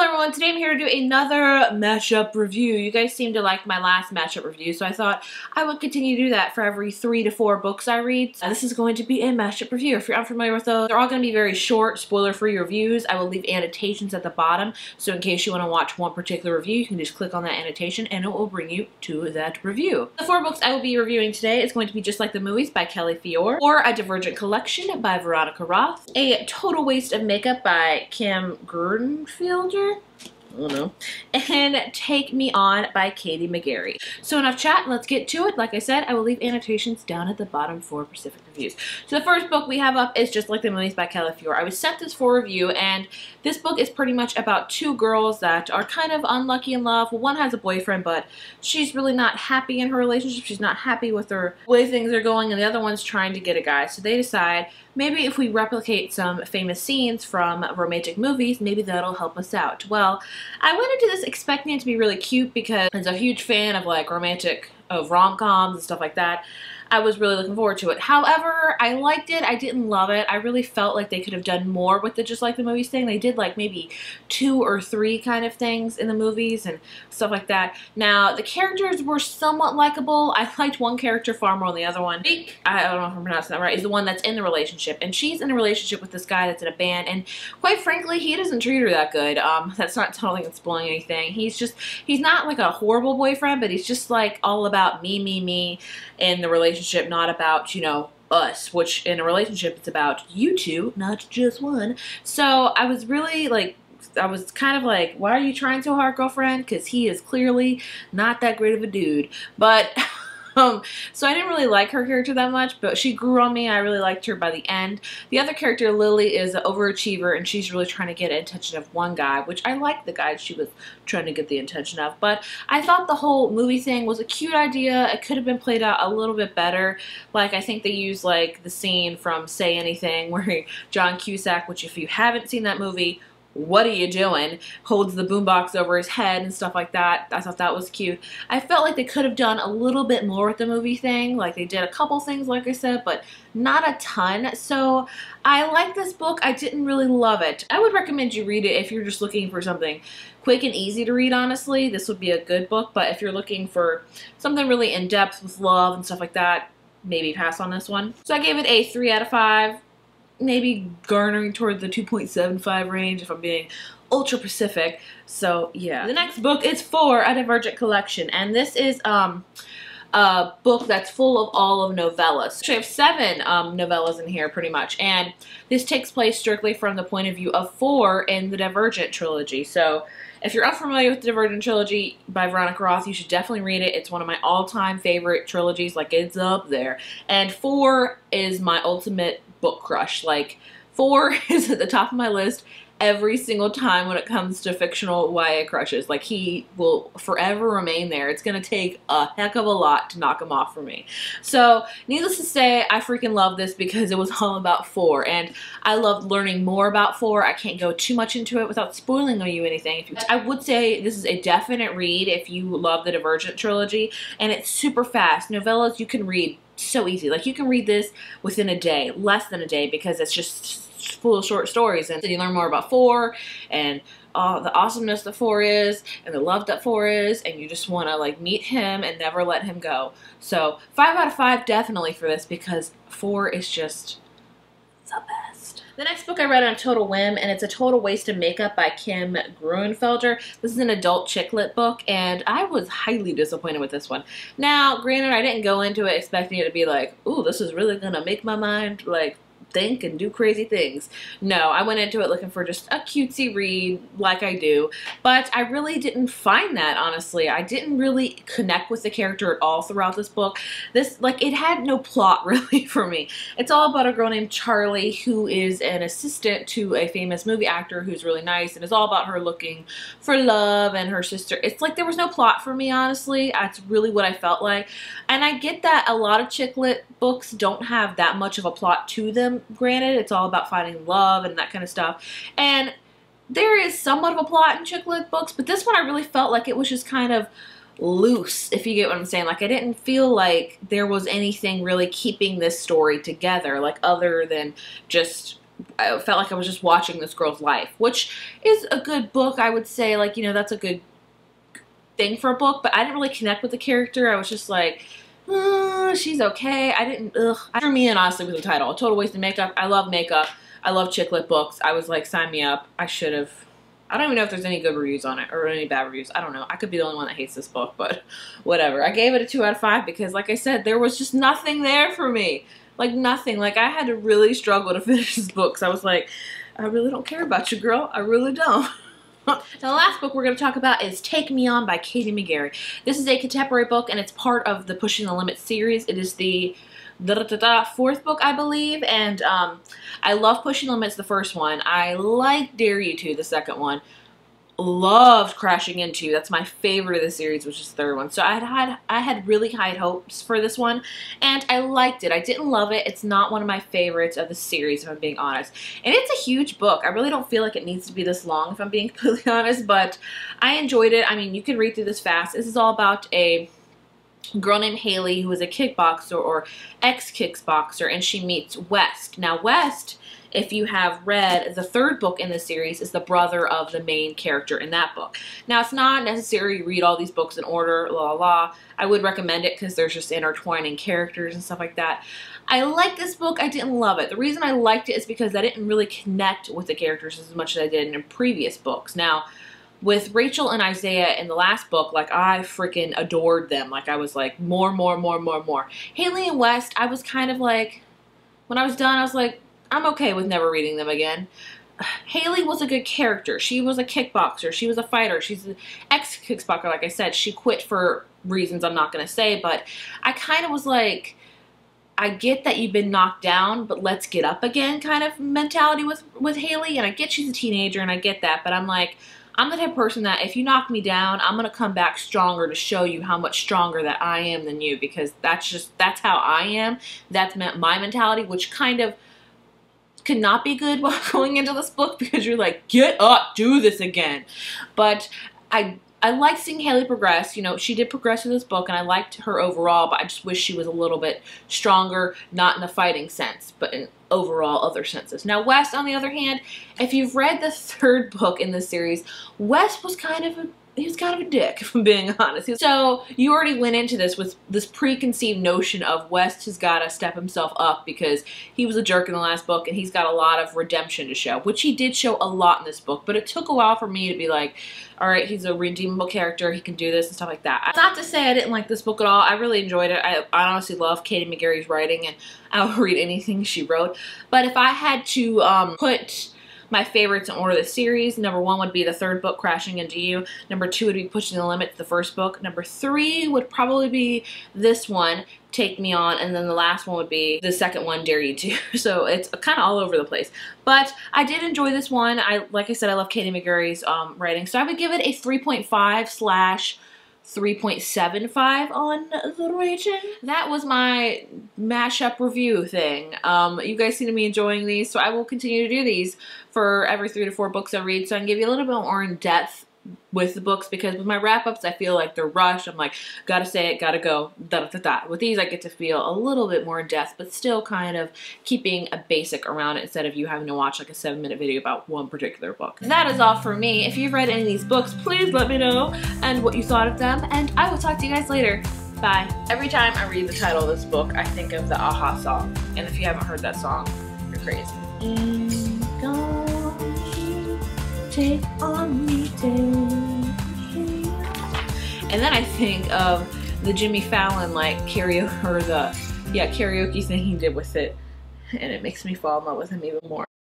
everyone, today I'm here to do another mashup review. You guys seem to like my last mashup review, so I thought I would continue to do that for every 3 to 4 books I read. This is going to be a mashup review. If you're unfamiliar with those, they're all going to be very short, spoiler-free reviews. I will leave annotations at the bottom, so in case you want to watch one particular review, you can just click on that annotation and it will bring you to that review. The 4 books I will be reviewing today is going to be Just Like the Movies by Kelly Fiore, or A Divergent Collection by Veronica Roth, A Total Waste of Makeup by Kim Gruenfelder, I don't know, and Take Me On by Katie McGarry. So enough chat, let's get to it. Like I said, I will leave annotations down at the bottom for specific reviews. So the first book we have up is Just Like the Movies by Kelly Fiore. I was sent this for review, and this book is pretty much about 2 girls that are kind of unlucky in love. Well, one has a boyfriend, but she's really not happy in her relationship. She's not happy with the way things are going, and the other one's trying to get a guy. So they decide, maybe if we replicate some famous scenes from romantic movies, maybe that'll help us out. Well, I went into this expecting it to be really cute because I'm a huge fan of like rom-coms and stuff like that. I was really looking forward to it. However, I liked it. I didn't love it. I really felt like they could have done more with the Just Like the Movies thing. They did like maybe 2 or 3 kind of things in the movies and stuff like that. Now, the characters were somewhat likable. I liked one character far more than the other one. I don't know if I'm pronouncing that right, is the one that's in the relationship. And she's in a relationship with this guy that's in a band. And quite frankly, he doesn't treat her that good. That's not telling and spoiling anything. He's not like a horrible boyfriend, but he's just like all about me in the relationship, not about, you know, us, which in a relationship it's about you two, not just one. So I was really like, I was kind of like, why are you trying so hard, girlfriend? Because he is clearly not that great of a dude. But so I didn't really like her character that much, but she grew on me. I really liked her by the end. The other character, Lily, is an overachiever, and she's really trying to get attention of one guy, which I liked the guy she was trying to get the attention of. But I thought the whole movie thing was a cute idea. It could have been played out a little bit better. Like, I think they used like the scene from Say Anything where John Cusack, which if you haven't seen that movie, what are you doing, holds the boombox over his head and stuff like that. I thought that was cute. I felt like they could have done a little bit more with the movie thing. Like, they did a couple things, like I said, but not a ton. So I like this book. I didn't really love it. I would recommend you read it if you're just looking for something quick and easy to read, honestly. This would be a good book, but if you're looking for something really in-depth with love and stuff like that, maybe pass on this one. So I gave it a 3 out of 5. Maybe garnering toward the 2.75 range if I'm being ultra Pacific. So yeah. The next book is for A Divergent Collection, and this is a book that's full of all of novellas. Actually, I have 7 novellas in here pretty much, and this takes place strictly from the point of view of 4 in the Divergent trilogy. So if you're unfamiliar with the Divergent trilogy by Veronica Roth, you should definitely read it. It's one of my all-time favorite trilogies. Like, it's up there. And 4 is my ultimate book crush. Like, 4 is at the top of my list every single time when it comes to fictional YA crushes. Like, he will forever remain there. It's gonna take a heck of a lot to knock him off for me. So needless to say, I freaking love this because it was all about 4, and I loved learning more about 4. I can't go too much into it without spoiling you anything. I would say this is a definite read if you love the Divergent trilogy, and it's super fast. Novellas you can read so easy. Like, you can read this within a day, less than a day, because it's just full of short stories, and you learn more about 4 and the awesomeness that 4 is and the love that 4 is, and you just want to like meet him and never let him go. So 5 out of 5 definitely for this, because 4 is just the best. The next book I read on a total whim, and it's A Total Waste of Makeup by Kim Gruenfelder. This is an adult chick lit book, and I was highly disappointed with this one. Now, granted, I didn't go into it expecting it to be like, ooh, this is really gonna make my mind like think and do crazy things. No, I went into it looking for just a cutesy read like I do, but I really didn't find that, honestly. I didn't really connect with the character at all throughout this book. It had no plot really for me. It's all about a girl named Charlie who is an assistant to a famous movie actor who's really nice, and it's all about her looking for love and her sister. It's like there was no plot for me, honestly. That's really what I felt like. And I get that a lot of chick lit books don't have that much of a plot to them. Granted, it's all about finding love and that kind of stuff, and there is somewhat of a plot in chick lit books, but this one I really felt like it was just kind of loose, if you get what I'm saying. Like, I didn't feel like there was anything really keeping this story together, like, other than just I felt like I was just watching this girl's life, which is a good book. I would say, like, you know, that's a good thing for a book, but I didn't really connect with the character. I was just like, she's okay. I didn't, For me, and honestly, with the title, a total waste of makeup. I love makeup. I love chick lit books. I was like, sign me up. I should have. I don't even know if there's any good reviews on it or any bad reviews. I don't know. I could be the only one that hates this book, but whatever. I gave it a 2 out of 5 because, like I said, there was just nothing there for me. Like, nothing. Like, I had to really struggle to finish this book. So I was like, I really don't care about you, girl. I really don't. Now, the last book we're going to talk about is Take Me On by Katie McGarry. This is a contemporary book, and it's part of the Pushing the Limits series. It is the fourth book, I believe, and I love Pushing the Limits, the first one. I like Dare You To, the second one. Loved Crashing Into. That's my favorite of the series, which is the third one. So I had really high hopes for this one, and I liked it. I didn't love it. It's not one of my favorites of the series, if I'm being honest. And it's a huge book. I really don't feel like it needs to be this long, if I'm being completely honest, but I enjoyed it. I mean, you can read through this fast. This is all about a girl named Haley who is a kickboxer or ex-kickboxer, and she meets West. Now, West, if you have read the third book in the series, is the brother of the main character in that book. Now, it's not necessary to read all these books in order, la la la. I would recommend it because there's just intertwining characters and stuff like that. I like this book. I didn't love it. The reason I liked it is because I didn't really connect with the characters as much as I did in previous books. Now, with Rachel and Isaiah in the last book, like, I freaking adored them. Like, I was like, more. Haley and West, I was kind of like, when I was done, I was like, I'm okay with never reading them again. Haley was a good character. She was a kickboxer. She was a fighter. She's an ex-kickboxer, like I said. She quit for reasons I'm not going to say, but I kind of was like, I get that you've been knocked down, but let's get up again kind of mentality with Haley. And I get she's a teenager, and I get that, but I'm like, I'm the type of person that if you knock me down, I'm going to come back stronger to show you how much stronger that I am than you, because that's how I am. That's my mentality, which kind of could not be good while going into this book, because you're like, get up, do this again. But I liked seeing Haley progress. You know, she did progress in this book, and I liked her overall, but I just wish she was a little bit stronger, not in a fighting sense, but in overall other senses. Now, West, on the other hand, if you've read the third book in this series, West was kind of a dick, if I'm being honest. So you already went into this with this preconceived notion of West has got to step himself up because he was a jerk in the last book, and he's got a lot of redemption to show, which he did show a lot in this book, but it took a while for me to be like, all right, he's a redeemable character, he can do this and stuff like that. Not to say I didn't like this book at all. I really enjoyed it. I honestly love Katie McGarry's writing, and I'll read anything she wrote. But if I had to put my favorites in order of the series, number 1 would be the third book, Crashing Into You. Number 2 would be Pushing the Limits, the first book. Number 3 would probably be this one, Take Me On, and then the last one would be the second one, Dare You To. So it's kind of all over the place. But I did enjoy this one. Like I said, I love Katie McGarry's writing. So I would give it a 3.5/3.75 on the rating. That was my mashup review thing. You guys seem to be enjoying these, so I will continue to do these for every 3 to 4 books I read, so I can give you a little bit more in depth with the books, because with my wrap-ups, I feel like they're rushed. I'm like, gotta say it, gotta go, da-da-da-da. With these, I get to feel a little bit more in depth, but still kind of keeping a basic around it instead of you having to watch like a 7-minute video about one particular book. That is all for me. If you've read any of these books, please let me know and what you thought of them, and I will talk to you guys later. Bye. Every time I read the title of this book, I think of the Aha song, and if you haven't heard that song, you're crazy. Take on me, take me. And then I think of the Jimmy Fallon karaoke thing he did with it, and it makes me fall in love with him even more.